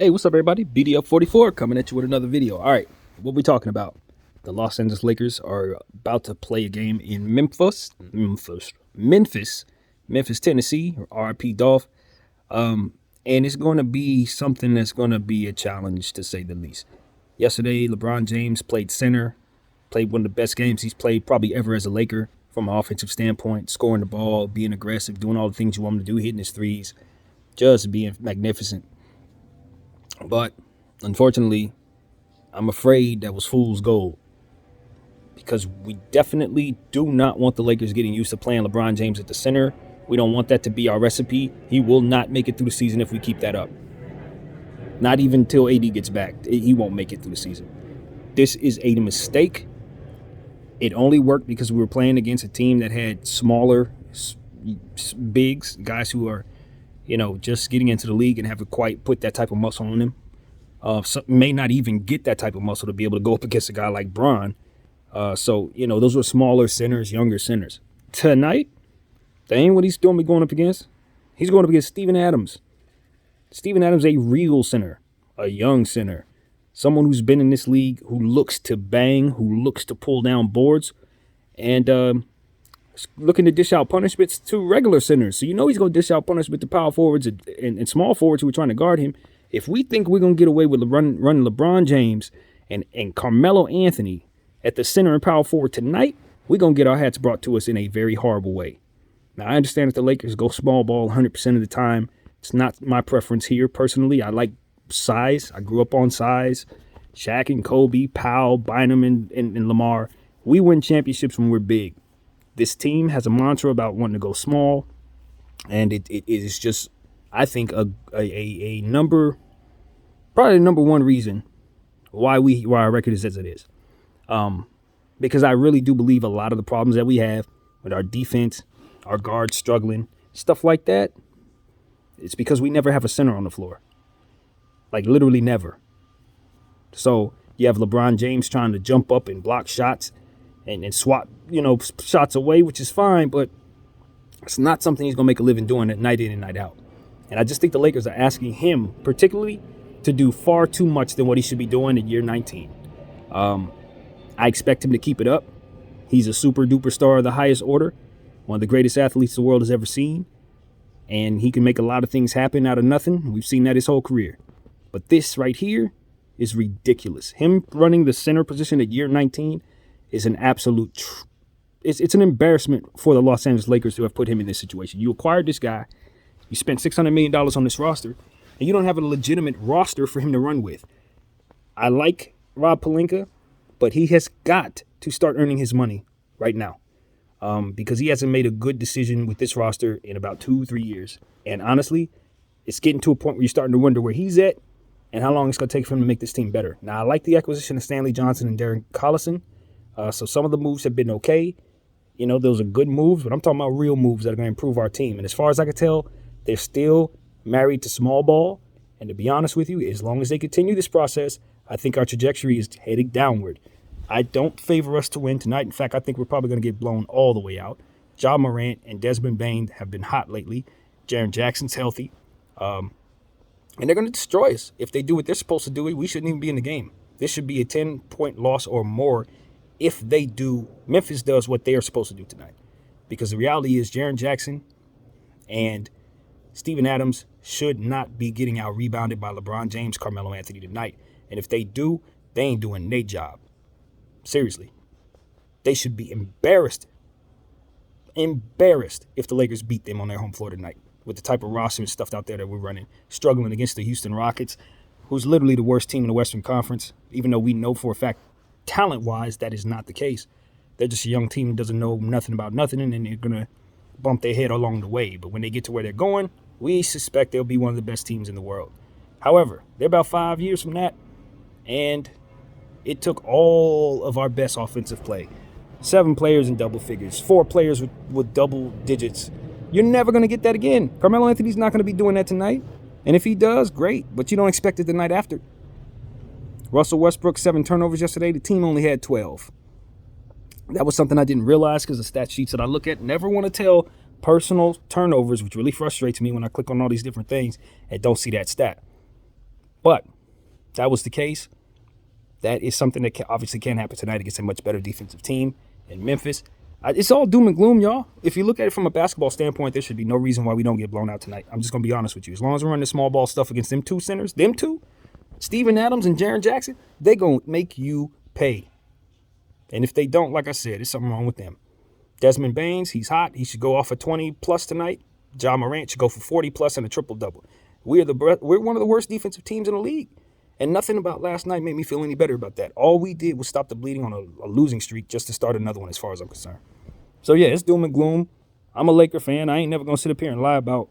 Hey, what's up, everybody? BDF44 coming at you with another video. All right, what we talking about? The Los Angeles Lakers are about to play a game in Memphis, Tennessee, RIP Dolph. And it's going to be something that's going to be a challenge, to say the least. Yesterday, LeBron James played center, played one of the best games he's played probably ever as a Laker from an offensive standpoint, scoring the ball, being aggressive, doing all the things you want him to do, hitting his threes, just being magnificent. But unfortunately, I'm afraid that was fool's gold, because we definitely do not want the Lakers getting used to playing LeBron James at the center. We don't want that to be our recipe. He will not make it through the season if we keep that up. Not even until AD gets back. He won't make it through the season. This is a mistake. It only worked because we were playing against a team that had smaller bigs, guys who are, just getting into the league and haven't quite put that type of muscle on them. May not even get that type of muscle to be able to go up against a guy like Bron. So those were smaller centers, younger centers. Tonight, that ain't what he's going to be going up against. He's going up against Steven Adams. Steven Adams, a real center, a young center, someone who's been in this league, who looks to bang, who looks to pull down boards, and looking to dish out punishments to regular centers. So he's going to dish out punishment to power forwards and small forwards who are trying to guard him. If we think we're going to get away with running LeBron James and Carmelo Anthony at the center and power forward tonight, we're going to get our hats brought to us in a very horrible way. Now, I understand that the Lakers go small ball 100% of the time. It's not my preference here. Personally, I like size. I grew up on size. Shaq and Kobe, Powell, Bynum, and Lamar. We win championships when we're big. This team has a mantra about wanting to go small, and it is just, I think, probably the number one reason why our record is as it is. Because I really do believe a lot of the problems that we have with our defense, our guards struggling, stuff like that, it's because we never have a center on the floor. Like, literally never. So you have LeBron James trying to jump up and block shots and swat, shots away, which is fine, but it's not something he's going to make a living doing night in and night out. And I just think the Lakers are asking him, particularly, to do far too much than what he should be doing in year 19. I expect him to keep it up. He's a super duper star of the highest order, one of the greatest athletes the world has ever seen. And he can make a lot of things happen out of nothing. We've seen that his whole career. But this right here is ridiculous. Him running the center position at year 19 is an absolute it's an embarrassment for the Los Angeles Lakers to have put him in this situation. You acquired this guy. You spent $600 million on this roster, and you don't have a legitimate roster for him to run with. I like Rob Pelinka, but he has got to start earning his money right now, because he hasn't made a good decision with this roster in about 2-3 years. And honestly, it's getting to a point where you're starting to wonder where he's at and how long it's going to take for him to make this team better. Now, I like the acquisition of Stanley Johnson and Darren Collison. So some of the moves have been okay. Those are good moves, but I'm talking about real moves that are going to improve our team. And as far as I can tell, they're still married to small ball. And to be honest with you, as long as they continue this process, I think our trajectory is heading downward. I don't favor us to win tonight. In fact, I think we're probably going to get blown all the way out. Ja Morant and Desmond Bane have been hot lately. Jaren Jackson's healthy. And they're going to destroy us. If they do what they're supposed to do, we shouldn't even be in the game. This should be a 10-point loss or more if Memphis does what they are supposed to do tonight. Because the reality is Jaren Jackson and Steven Adams should not be getting out-rebounded by LeBron James, Carmelo Anthony tonight. And if they do, they ain't doing their job. Seriously. They should be embarrassed if the Lakers beat them on their home floor tonight with the type of roster and stuff out there that we're running, struggling against the Houston Rockets, who's literally the worst team in the Western Conference, even though we know for a fact, talent-wise, that is not the case. They're just a young team that doesn't know nothing about nothing, and then they're going to bump their head along the way. But when they get to where they're going, we suspect they'll be one of the best teams in the world. However, they're about 5 years from that, and it took all of our best offensive play. 7 players in double figures, 4 players with double digits. You're never going to get that again. Carmelo Anthony's not going to be doing that tonight. And if he does, great. But you don't expect it the night after. Russell Westbrook, 7 turnovers yesterday. The team only had 12. That was something I didn't realize because the stat sheets that I look at never want to tell personal turnovers, which really frustrates me when I click on all these different things and don't see that stat. But that was the case. That is something that obviously can't happen tonight against a much better defensive team in Memphis. It's all doom and gloom, y'all. If you look at it from a basketball standpoint, there should be no reason why we don't get blown out tonight. I'm just going to be honest with you. As long as we're running small ball stuff against them two centers, them two, Steven Adams and Jaren Jackson, they going to make you pay. And if they don't, like I said, there's something wrong with them. Desmond Baines, he's hot. He should go off for 20 plus tonight. Ja Morant should go for 40 plus and a triple double. We're one of the worst defensive teams in the league. And nothing about last night made me feel any better about that. All we did was stop the bleeding on a losing streak just to start another one as far as I'm concerned. So, yeah, it's doom and gloom. I'm a Laker fan. I ain't never going to sit up here and lie about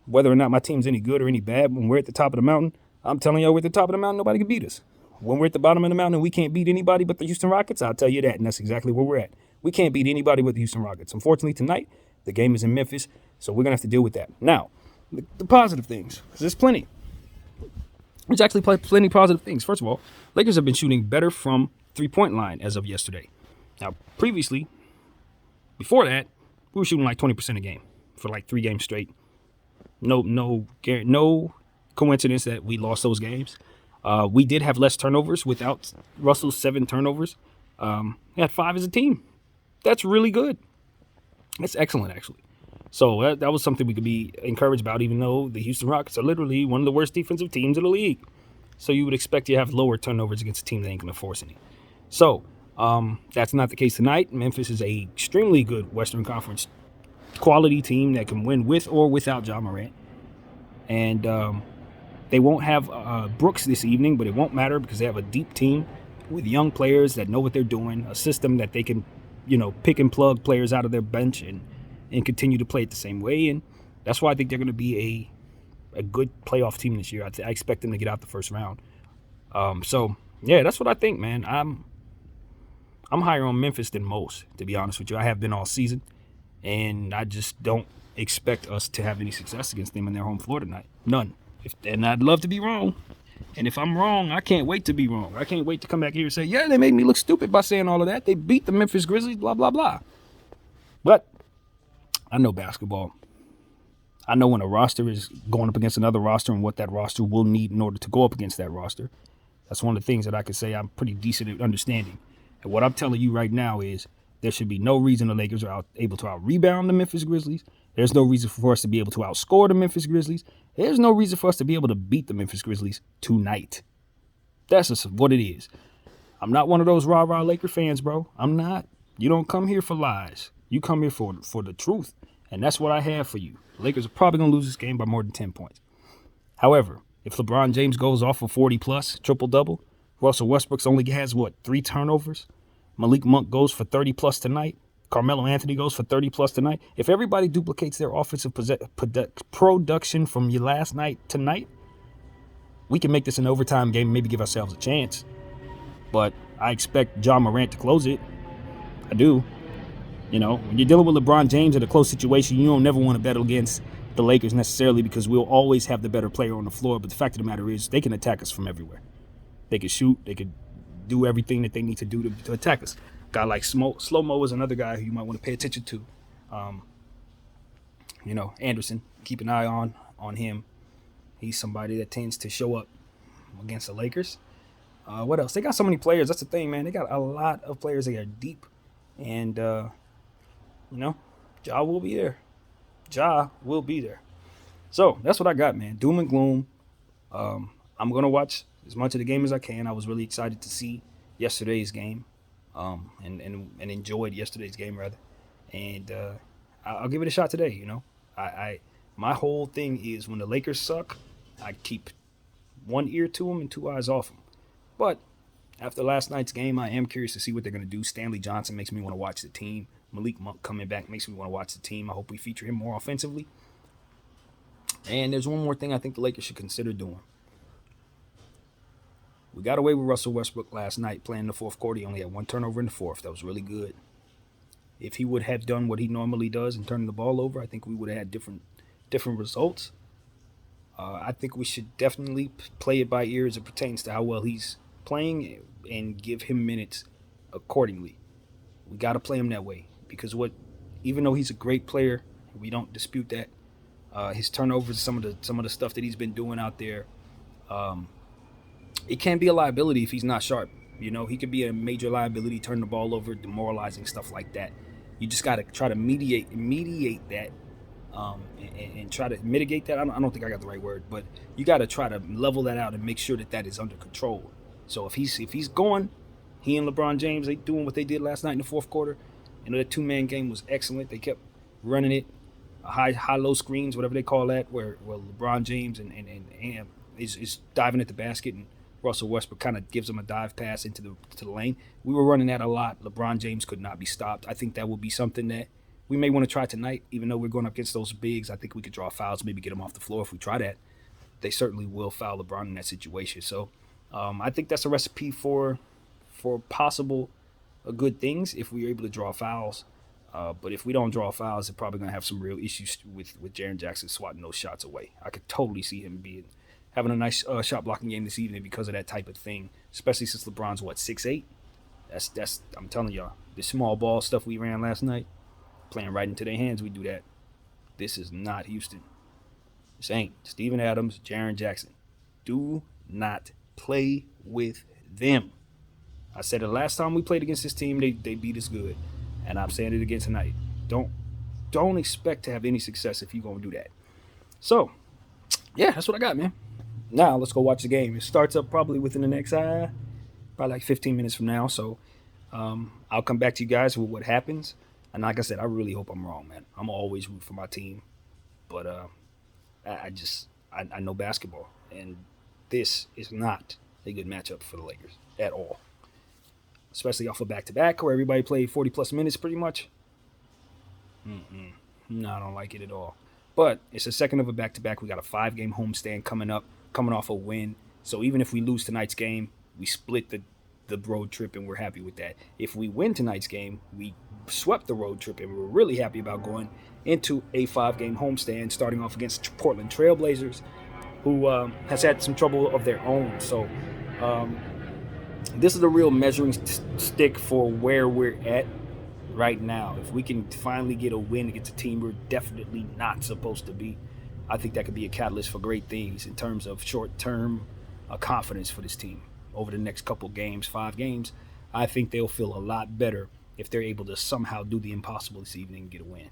whether or not my team's any good or any bad. When we're at the top of the mountain, I'm telling y'all, we're at the top of the mountain, nobody can beat us. When we're at the bottom of the mountain and we can't beat anybody but the Houston Rockets, I'll tell you that, and that's exactly where we're at. We can't beat anybody but the Houston Rockets. Unfortunately, tonight, the game is in Memphis, so we're going to have to deal with that. Now, the positive things, because there's plenty. There's actually plenty of positive things. First of all, Lakers have been shooting better from three-point line as of yesterday. Now, previously, before that, we were shooting like 20% a game for like 3 games straight. No coincidence that we lost those games. We did have less turnovers without Russell's 7 turnovers. We had 5 as a team. That's really good. That's excellent, actually. So that was something we could be encouraged about, even though the Houston Rockets are literally one of the worst defensive teams in the league. So you would expect to have lower turnovers against a team that ain't going to force any. So that's not the case tonight. Memphis is a extremely good Western Conference quality team that can win with or without Ja Morant. And they won't have Brooks this evening, but it won't matter because they have a deep team with young players that know what they're doing, a system that they can, pick and plug players out of their bench and continue to play it the same way. And that's why I think they're going to be a good playoff team this year. I expect them to get out the first round. So, yeah, that's what I think, man. I'm higher on Memphis than most, to be honest with you. I have been all season, and I just don't expect us to have any success against them in their home floor tonight. None. And I'd love to be wrong. And if I'm wrong, I can't wait to be wrong. I can't wait to come back here and say, yeah, they made me look stupid by saying all of that. They beat the Memphis Grizzlies, blah, blah, blah. But I know basketball. I know when a roster is going up against another roster and what that roster will need in order to go up against that roster. That's one of the things that I can say I'm pretty decent at understanding. And what I'm telling you right now is there should be no reason the Lakers are able to out-rebound the Memphis Grizzlies. There's no reason for us to be able to outscore the Memphis Grizzlies. There's no reason for us to be able to beat the Memphis Grizzlies tonight. That's just what it is. I'm not one of those rah-rah Laker fans, bro. I'm not. You don't come here for lies. You come here for the truth. And that's what I have for you. The Lakers are probably going to lose this game by more than 10 points. However, if LeBron James goes off for 40-plus, triple-double, Russell Westbrook only has, 3 turnovers? Malik Monk goes for 30-plus tonight. Carmelo Anthony goes for 30-plus tonight. If everybody duplicates their offensive production from your last night tonight, we can make this an overtime game and maybe give ourselves a chance. But I expect Ja Morant to close it. I do. When you're dealing with LeBron James in a close situation, you don't never want to bet against the Lakers necessarily because we'll always have the better player on the floor. But the fact of the matter is they can attack us from everywhere. They can shoot. They can do everything that they need to do to attack us. A guy like Slow-Mo is another guy who you might want to pay attention to. Anderson, keep an eye on him. He's somebody that tends to show up against the Lakers. What else? They got so many players. That's the thing, man. They got a lot of players. They are deep. And, Ja will be there. Ja will be there. So that's what I got, man. Doom and gloom. I'm going to watch as much of the game as I can. I was really excited to see yesterday's game and enjoyed yesterday's game, rather. And I'll give it a shot today, My whole thing is when the Lakers suck, I keep one ear to them and 2 eyes off them. But after last night's game, I am curious to see what they're going to do. Stanley Johnson makes me want to watch the team. Malik Monk coming back makes me want to watch the team. I hope we feature him more offensively. And there's one more thing I think the Lakers should consider doing. We got away with Russell Westbrook last night playing the fourth quarter. He only had 1 turnover in the fourth. That was really good. If he would have done what he normally does and turned the ball over, I think we would have had different results. I think we should definitely play it by ear as it pertains to how well he's playing and give him minutes accordingly. We got to play him that way because even though he's a great player, we don't dispute that. His turnovers, some of the stuff that he's been doing out there, it can be a liability if he's not sharp. You know, he could be a major liability, turn the ball over, demoralizing, stuff like that. You just got to try to mediate that, and try to mitigate that. I don't think I got the right word, but you got to try to level that out and make sure that that is under control. So if he's going, he and LeBron James, they doing what they did last night in the fourth quarter. You know, that two-man game was excellent. They kept running it, high low screens, whatever they call that, where LeBron James and is diving at the basket, and Russell Westbrook kind of gives him a dive pass into the lane. We were running that a lot. LeBron James could not be stopped. I think that will be something that we may want to try tonight, even though we're going up against those bigs. I think we could draw fouls, maybe get them off the floor if we try that. They certainly will foul LeBron in that situation. So I think that's a recipe for possible good things if we're able to draw fouls. But if we don't draw fouls, they're probably going to have some real issues with Jaren Jackson swatting those shots away. I could totally see him having a nice shot blocking game this evening because of that type of thing, especially since LeBron's, 6'8"? That's I'm telling y'all, the small ball stuff we ran last night, playing right into their hands, we do that. This is not Houston. This ain't Steven Adams, Jaren Jackson. Do not play with them. I said it last time we played against this team, they beat us good. And I'm saying it again tonight. Don't expect to have any success if you're going to do that. So, yeah, that's what I got, man. Now, let's go watch the game. It starts up probably within the next, probably like 15 minutes from now. So, I'll come back to you guys with what happens. And like I said, I really hope I'm wrong, man. I'm always root for my team. But I know basketball. And this is not a good matchup for the Lakers at all. Especially off of back-to-back where everybody played 40-plus minutes pretty much. No, I don't like it at all. But it's a second of a back-to-back. We got a 5-game homestand coming up, coming off a win. So even if we lose tonight's game, we split the road trip, and we're happy with that. If we win tonight's game, we swept the road trip, and we're really happy about going into a 5-game homestand, starting off against Portland Trailblazers, who has had some trouble of their own. So this is a real measuring stick for where we're at right now. If we can finally get a win against a team we're definitely not supposed to be, I think that could be a catalyst for great things in terms of short-term confidence for this team. Over the next couple games, 5 games, I think they'll feel a lot better if they're able to somehow do the impossible this evening and get a win.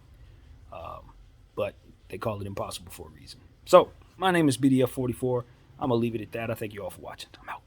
But they call it impossible for a reason. So, my name is BDF44. I'm going to leave it at that. I thank you all for watching. I'm out.